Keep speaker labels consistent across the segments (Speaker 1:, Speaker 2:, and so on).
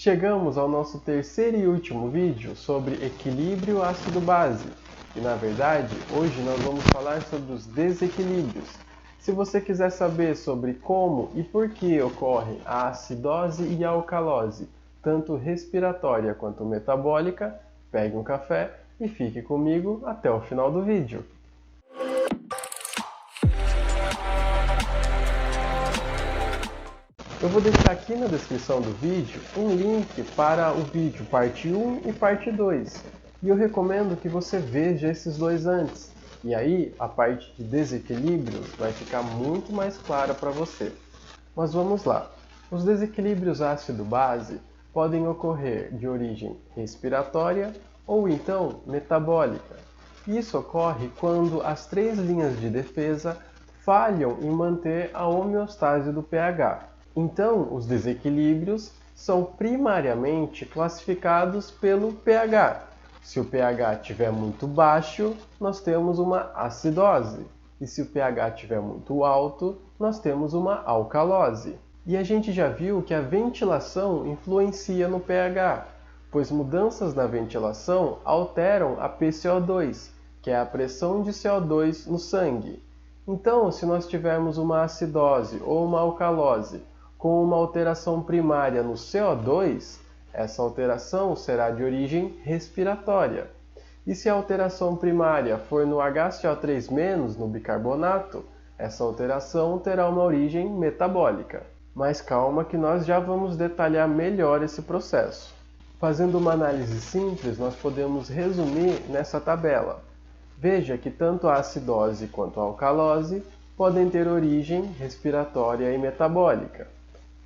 Speaker 1: Chegamos ao nosso terceiro e último vídeo sobre equilíbrio ácido-base. E na verdade, hoje nós vamos falar sobre os desequilíbrios. Se você quiser saber sobre como e por que ocorre a acidose e a alcalose, tanto respiratória quanto metabólica, pegue um café e fique comigo até o final do vídeo. Eu vou deixar aqui na descrição do vídeo um link para o vídeo parte 1 e parte 2. E eu recomendo que você veja esses dois antes. E aí a parte de desequilíbrios vai ficar muito mais clara para você. Mas vamos lá. Os desequilíbrios ácido-base podem ocorrer de origem respiratória ou então metabólica. Isso ocorre quando as três linhas de defesa falham em manter a homeostase do pH. Então, os desequilíbrios são primariamente classificados pelo pH. Se o pH estiver muito baixo, nós temos uma acidose. E se o pH estiver muito alto, nós temos uma alcalose. E a gente já viu que a ventilação influencia no pH, pois mudanças na ventilação alteram a PCO2, que é a pressão de CO2 no sangue. Então, se nós tivermos uma acidose ou uma alcalose, com uma alteração primária no CO2, essa alteração será de origem respiratória. E se a alteração primária for no HCO3- no bicarbonato, essa alteração terá uma origem metabólica. Mas calma que nós já vamos detalhar melhor esse processo. Fazendo uma análise simples, nós podemos resumir nessa tabela. Veja que tanto a acidose quanto a alcalose podem ter origem respiratória e metabólica.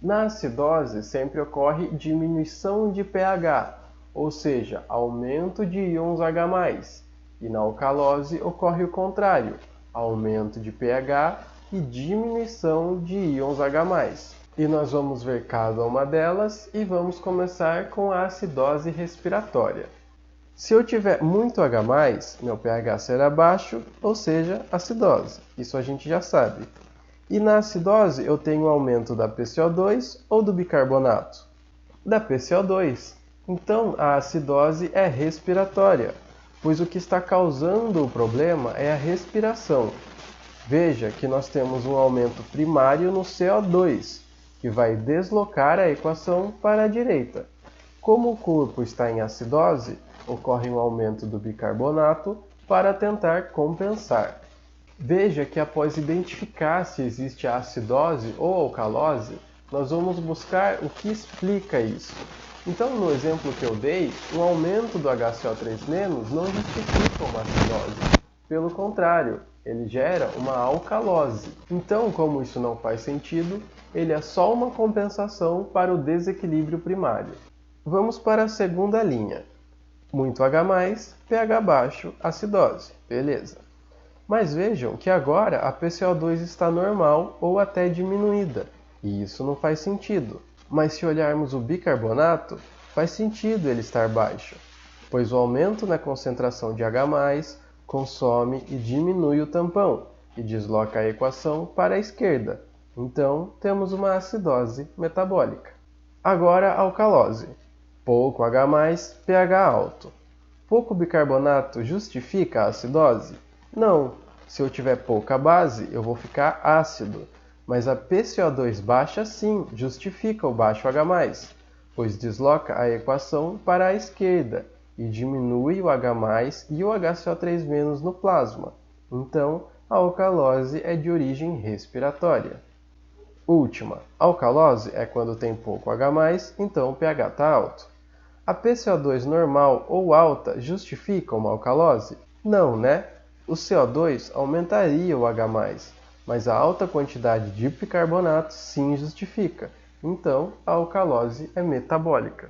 Speaker 1: Na acidose sempre ocorre diminuição de pH, ou seja, aumento de íons H+, e na alcalose ocorre o contrário, aumento de pH e diminuição de íons H+. E nós vamos ver cada uma delas e vamos começar com a acidose respiratória. Se eu tiver muito H+, meu pH será baixo, ou seja, acidose. Isso a gente já sabe. E na acidose eu tenho aumento da PCO2 ou do bicarbonato? Da PCO2. Então a acidose é respiratória, pois o que está causando o problema é a respiração. Veja que nós temos um aumento primário no CO2, que vai deslocar a equação para a direita. Como o corpo está em acidose, ocorre um aumento do bicarbonato para tentar compensar. Veja que após identificar se existe a acidose ou alcalose, nós vamos buscar o que explica isso. Então, no exemplo que eu dei, o aumento do HCO3- não justifica uma acidose. Pelo contrário, ele gera uma alcalose. Então, como isso não faz sentido, ele é só uma compensação para o desequilíbrio primário. Vamos para a segunda linha. Muito H+, pH baixo, acidose. Beleza. Mas vejam que agora a PCO2 está normal ou até diminuída, e isso não faz sentido. Mas se olharmos o bicarbonato, faz sentido ele estar baixo, pois o aumento na concentração de H+, consome e diminui o tampão, e desloca a equação para a esquerda. Então, temos uma acidose metabólica. Agora a alcalose. Pouco H+, pH alto. Pouco bicarbonato justifica a acidose? Não, se eu tiver pouca base, eu vou ficar ácido, mas a PCO2 baixa sim justifica o baixo H+, pois desloca a equação para a esquerda e diminui o H+, e o HCO3- no plasma. Então, a alcalose é de origem respiratória. Última, alcalose é quando tem pouco H+, então o pH está alto. A PCO2 normal ou alta justifica uma alcalose? Não, né? O CO2 aumentaria o H+, mas a alta quantidade de bicarbonato sim justifica. Então, a alcalose é metabólica.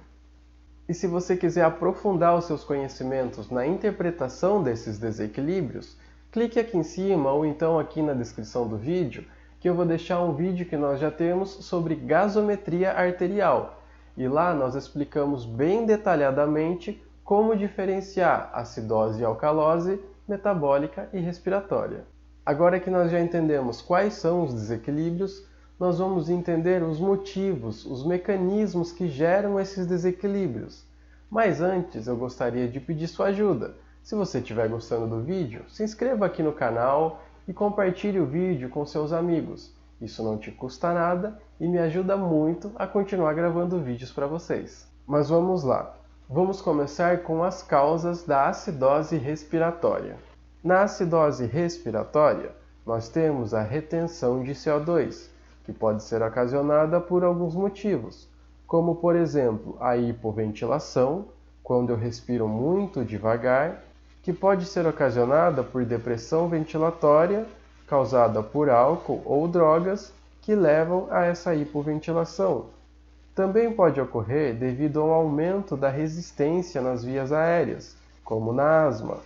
Speaker 1: E se você quiser aprofundar os seus conhecimentos na interpretação desses desequilíbrios, clique aqui em cima ou então aqui na descrição do vídeo, que eu vou deixar um vídeo que nós já temos sobre gasometria arterial. E lá nós explicamos bem detalhadamente como diferenciar acidose e alcalose, metabólica e respiratória. Agora que nós já entendemos quais são os desequilíbrios, nós vamos entender os motivos, os mecanismos que geram esses desequilíbrios. Mas antes, eu gostaria de pedir sua ajuda. Se você estiver gostando do vídeo, se inscreva aqui no canal e compartilhe o vídeo com seus amigos. Isso não te custa nada e me ajuda muito a continuar gravando vídeos para vocês. Mas vamos lá. Vamos começar com as causas da acidose respiratória. Na acidose respiratória, nós temos a retenção de CO2, que pode ser ocasionada por alguns motivos, como por exemplo a hipoventilação, quando eu respiro muito devagar, que pode ser ocasionada por depressão ventilatória, causada por álcool ou drogas que levam a essa hipoventilação. Também pode ocorrer devido ao aumento da resistência nas vias aéreas, como na asma,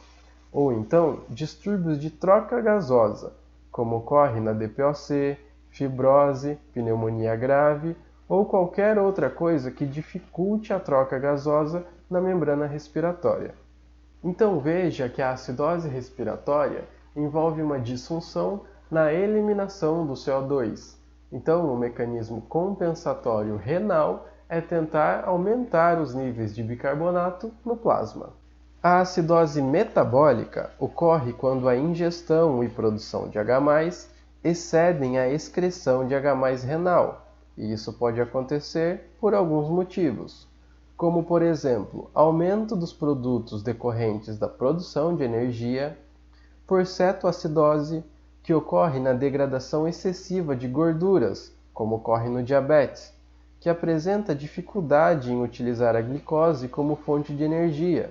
Speaker 1: ou então distúrbios de troca gasosa, como ocorre na DPOC, fibrose, pneumonia grave ou qualquer outra coisa que dificulte a troca gasosa na membrana respiratória. Então veja que a acidose respiratória envolve uma disfunção na eliminação do CO2. Então o mecanismo compensatório renal é tentar aumentar os níveis de bicarbonato no plasma. A acidose metabólica ocorre quando a ingestão e produção de H+, excedem a excreção de H+ renal, e isso pode acontecer por alguns motivos, como por exemplo, aumento dos produtos decorrentes da produção de energia, por cetoacidose, que ocorre na degradação excessiva de gorduras, como ocorre no diabetes, que apresenta dificuldade em utilizar a glicose como fonte de energia.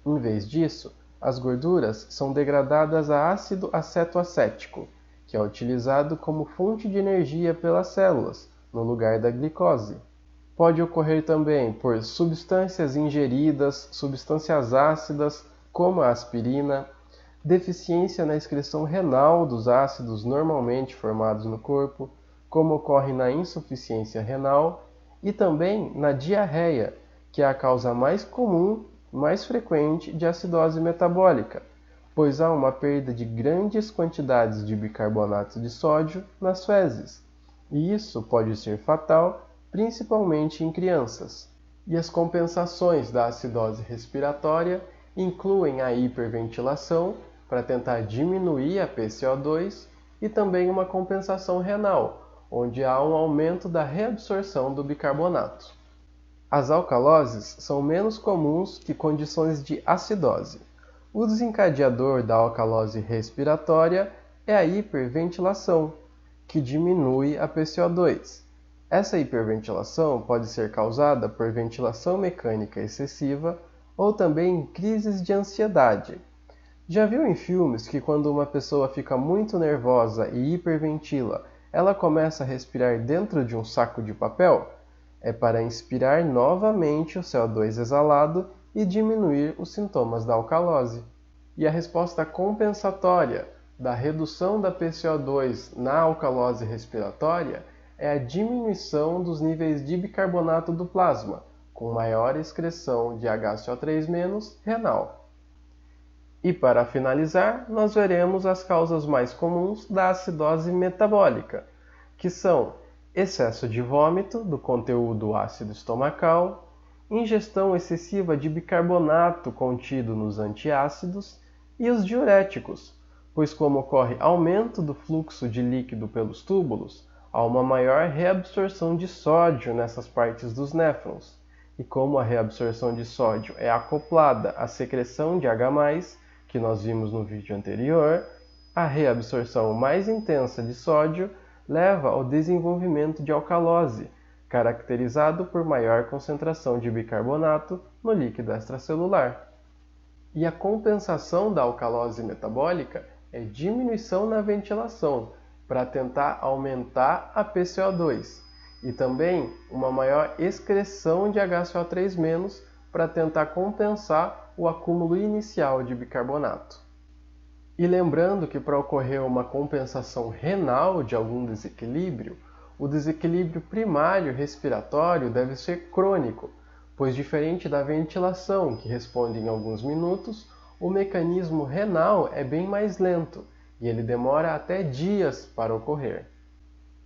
Speaker 1: Em vez disso, as gorduras são degradadas a ácido acetoacético, que é utilizado como fonte de energia pelas células, no lugar da glicose. Pode ocorrer também por substâncias ingeridas, substâncias ácidas, como a aspirina, deficiência na excreção renal dos ácidos normalmente formados no corpo, como ocorre na insuficiência renal, e também na diarreia, que é a causa mais comum, mais frequente de acidose metabólica, pois há uma perda de grandes quantidades de bicarbonato de sódio nas fezes, e isso pode ser fatal, principalmente em crianças. E as compensações da acidose respiratória incluem a hiperventilação, para tentar diminuir a PCO2, e também uma compensação renal, onde há um aumento da reabsorção do bicarbonato. As alcaloses são menos comuns que condições de acidose. O desencadeador da alcalose respiratória é a hiperventilação, que diminui a PCO2. Essa hiperventilação pode ser causada por ventilação mecânica excessiva ou também crises de ansiedade. Já viu em filmes que quando uma pessoa fica muito nervosa e hiperventila, ela começa a respirar dentro de um saco de papel? É para inspirar novamente o CO2 exalado e diminuir os sintomas da alcalose. E a resposta compensatória da redução da PCO2 na alcalose respiratória é a diminuição dos níveis de bicarbonato do plasma, com maior excreção de HCO3- renal. E para finalizar, nós veremos as causas mais comuns da acidose metabólica, que são excesso de vômito do conteúdo ácido estomacal, ingestão excessiva de bicarbonato contido nos antiácidos e os diuréticos, pois como ocorre aumento do fluxo de líquido pelos túbulos, há uma maior reabsorção de sódio nessas partes dos néfrons. E como a reabsorção de sódio é acoplada à secreção de H+, que nós vimos no vídeo anterior, a reabsorção mais intensa de sódio leva ao desenvolvimento de alcalose, caracterizado por maior concentração de bicarbonato no líquido extracelular. E a compensação da alcalose metabólica é diminuição na ventilação, para tentar aumentar a PCO2, e também uma maior excreção de HCO3- para tentar compensar o acúmulo inicial de bicarbonato. E lembrando que para ocorrer uma compensação renal de algum desequilíbrio, o desequilíbrio primário respiratório deve ser crônico, pois diferente da ventilação, que responde em alguns minutos, o mecanismo renal é bem mais lento e ele demora até dias para ocorrer.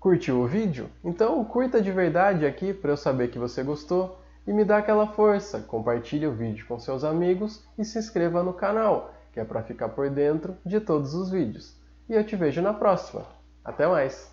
Speaker 1: Curtiu o vídeo? Então curta de verdade aqui para eu saber que você gostou e me dá aquela força. Compartilhe o vídeo com seus amigos e se inscreva no canal, que é para ficar por dentro de todos os vídeos. E eu te vejo na próxima. Até mais!